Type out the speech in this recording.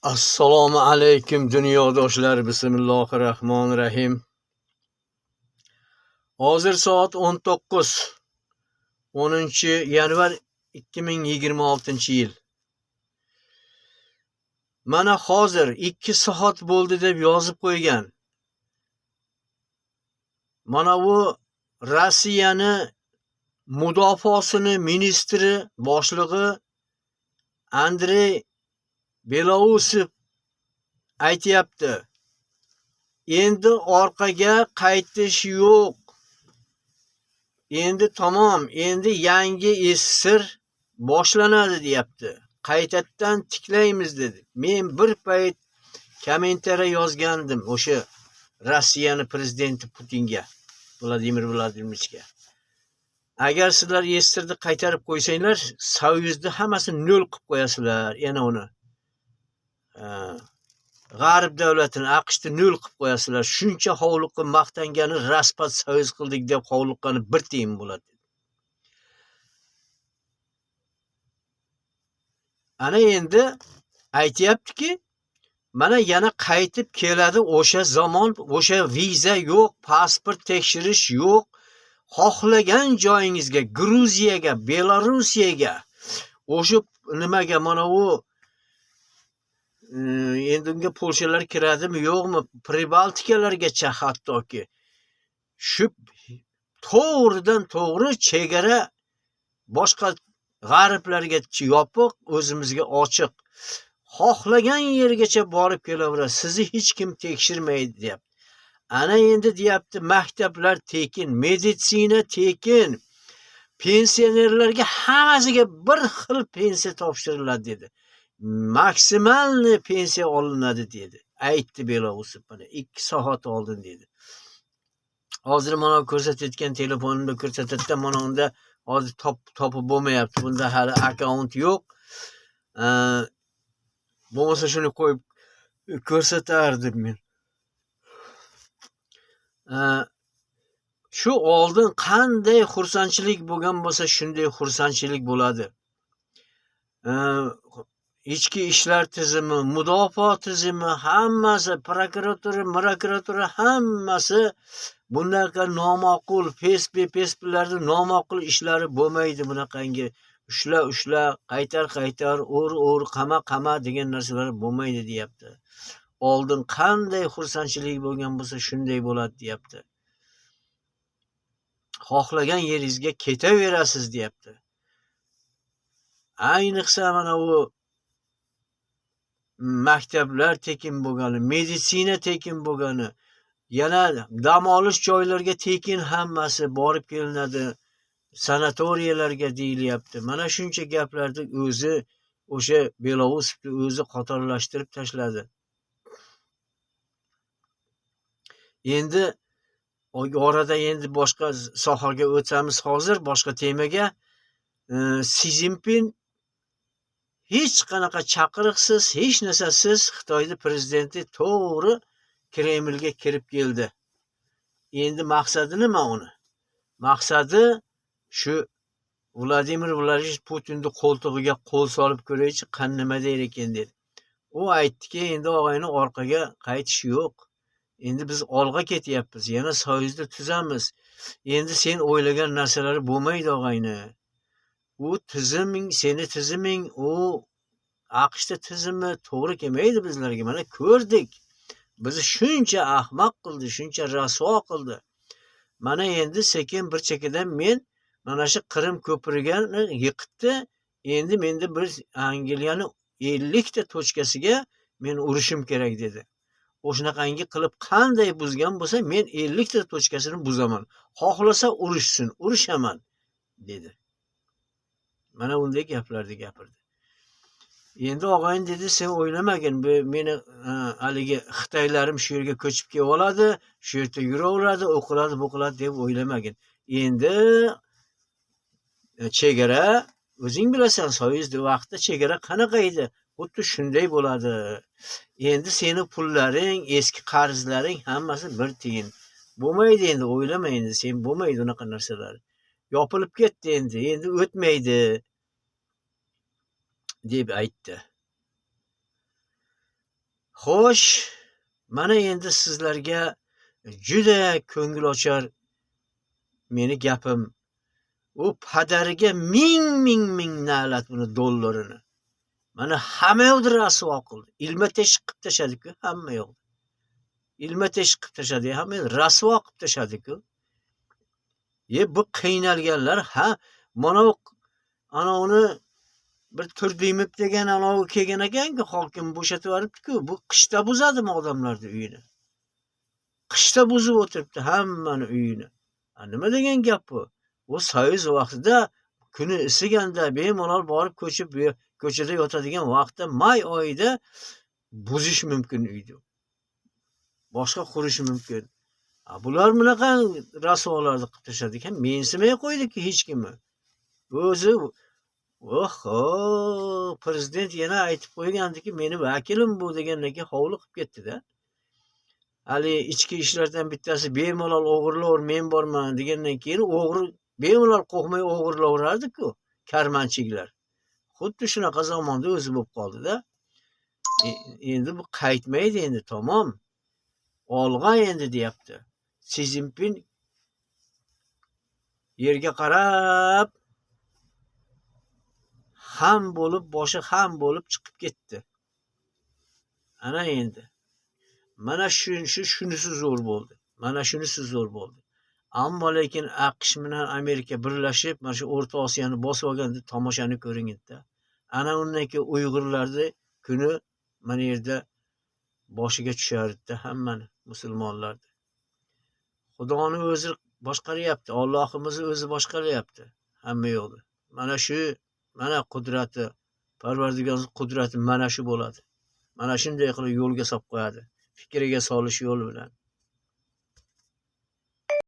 Assalomu alaykum dunyodoshlar. Bismillahirrohmanirrohim. Hozir soat 19. 10-yanvar 2026-yil. Mana hozir 2 soat bo'ldi deb yozib qo'ygan. Mana bu Rossiyani mudofaasini ministri boshlig'i Andrey Belousov aytayapti. Endi orqaga qaytish yo'q. Endi tamom, endi yangi sir boshlanadi deyapti. Qaytadan tiklaymiz dedi. Men bir payt kommentariy yozgandim o'sha Rossiyani prezidenti Putinga, Vladimir Vladimirovичga. Agar sizlar sirni qaytarib qo'ysanglar, Soyuzni hammasini nol qilib qo'yasizlar. Yana uni G'arb davlatini AQShni nol qilib qo'yasizlar. Shuncha hovliqqa maqtangani raspat soyuz qildik deb hovliqqani bir tiyin bo'ladi. Ana endi aytayaptiki, mana yana qaytib keladi o'sha zamon, o'sha viza yo'q, pasport tekshirish yo'q. Xohlagan joyingizga, Gruziyaga, Belorussiyaga, o'sha nimaga, mana u endi unga Polshalar kiradimi yo'qmi, Pribaltikalargacha hattoki shu to'g'ridan to'g'ri chegara boshqa g'arblarga yopiq, o'zimizga ochiq. Xohlagan yergacha borib kelaverasiz. Sizni hech kim tekshirmaydi deyapti. Ana endi deyapti, maktablar tekin, meditsina tekin, pensionerlarga hammasiga bir xil pensiya topshiriladi dedi. Maksimalni pensiya olinadi dedi. Aytdi Belousov mana 2 soat oldin dedi. Hozir mana ko'rsatayotgan telefonimda ko'rsatadi, mana unda hozir topib bo'lmayapti. Bunda hali akkaunt yo'q. Bo'lmasa shuni qo'yib ko'rsatardim men. Shu oldin qanday xursandchilik bo'lgan bo'lsa, shunday xursandchilik bo'ladi. Ichki ishlar tizimi, mudofaa tizimi, hammasi, prokuratura hammasi bunaqa noma'qul, Facebook noma'qul ishlari bo'lmaydi. Bunaqangi ushla, qaytar, ur, qama degan narsalar bo'lmaydi deyapti. Oldin qanday xursandchilik bo'lgan bo'lsa, shunday bo'ladi deyapti. Xohlagan yeringizga ketaverasiz deyapti. Ayniqsa mana u maktablar tekin bo'lgani, meditsina tekin bo'lgani, yana dam olish joylariga tekin hammasi borib kelinadi, sanatoriyalarga deyilyapti. Mana shuncha gaplarni o'zi o'sha Belousovni o'zi qatorlashtirib tashladi. Endi orada endi boshqa sohaga o'tamiz hozir, boshqa temaga. Si Zinpin hech qanaqa chaqiriqsiz, hech narsasiz Xitoyning prezidenti to'g'ri Kremlga kirib keldi. Endi maqsadi nima uni? Maqsadi shu Vladimir Vladimirovich Putinning qo'ltig'iga qo'l solib ko'raychi, nima der ekan dedi. U aytdiki, endi og'ayni orqaga qaytish yo'q. Endi biz olg'a ketyapmiz, yana Soyuzni tuzamiz. Endi sen o'ylagan narsalari bo'lmaydi og'ayni. U tiziming, seni tiziming, u AQShda tizimi to'g'ri kelmaydi bizlarga. Mana ko'rdik. Bizni shuncha ahmoq qildi, shuncha rasvo qildi. Mana endi sekin bir chekkadan men mana shu Qrim ko'prigini yiqitdi. Endi menda bir Angliyani 50 ta tochkasiga men urishim kerak dedi. O'shanaqangi qilib qanday buzgan bo'lsa, men 50 ta tochkasini buzaman. Xohlasa urishsin, urishaman dedi. Mana unday gaplarni gapirdi. Endi og'ayin dedi, sen o'ylamagin, meni haligi Xitoylarim shu yerga ko'chib kelib oladi, shu yerda yuraveradi, o'qiladi, bo'qiladi deb o'ylamagin. Endi chegara, o'zing bilasan, Soyuzning vaqtida chegara qanaqa edi? Xuddi shunday bo'ladi. Endi seni pullaring, eski qarzlaring hammasi bir tiyin. Bo'lmaydi endi, o'ylama endi, sen bo'lmaydi unaqa narsalar. Yopilib ketdi endi o'tmaydi deb aytdi. Xo'sh, mana endi sizlarga juda ko'ngilochar meni gapim. U padariga ming na'lat buni dollarini. Mana hamma yoqda rasvo qildi. Ilma teshik qilib tashladi-ku hamma yoqda. Ilma teshik qilib tashladi, hamma yoqda rasvo qilib tashladi-ku. Bu qiynalganlar, mana uni bir Turdimov degan anavi kelgan ekan-ku, hokim bo'shatib yuboribdi-ku. Bu qishda buzadimi odamlarni uyini? Qishda buzib o'tiribdi hammani uyini. Nima degan gap bu? U soyuz vaqtida kuni isiganda bemalol borib ko'chada yotadigan vaqtda may oyida buzish mumkin uyni. Boshqa qurish mumkin. Bular bunaqa rasvolarni qilib tashladi ekan, mensimay qo'ydi-ki hech kimni. O'zi prezident yana aytib qo'ygandiki, meni vakilim bu degandan keyin hovli qilib ketdi-da. Hali ichki ishlardan bittasi bemalol o'g'irlaver, men borman degandan keyin o'g'ri bemalol qo'rqmay o'g'irlaverardi-ku, karmanchiklar. Xuddi shunaqa zamonda o'zi bo'lib qoldi-da. Endi bu qaytmaydi endi, tamom. Olg'a endi deyapti. Si Zinpin yerga qarab boshi ham bo'lib chiqib ketdi. Ana endi. Mana shunisi zo'r bo'ldi. Mana shunisi zo'r bo'ldi. Ammo lekin AQSh bilan Amerika birlashib, mana shu O'rta Osiyoni bosib olganda tomoshani ko'ring endi. Ana undan keyin Uyg'urlarni kuni mana yerda boshiga tushardi hammani musulmonlarni. Xudoni o'zi boshqaryapti, Allohimiz o'zi boshqaryapti hamma yo'lda. Mana qudrati, Parvardigorning qudrati mana shu bo'ladi. Mana shunday qilib yo'lga solib qo'yadi. Fikriga solish yo'l bilan.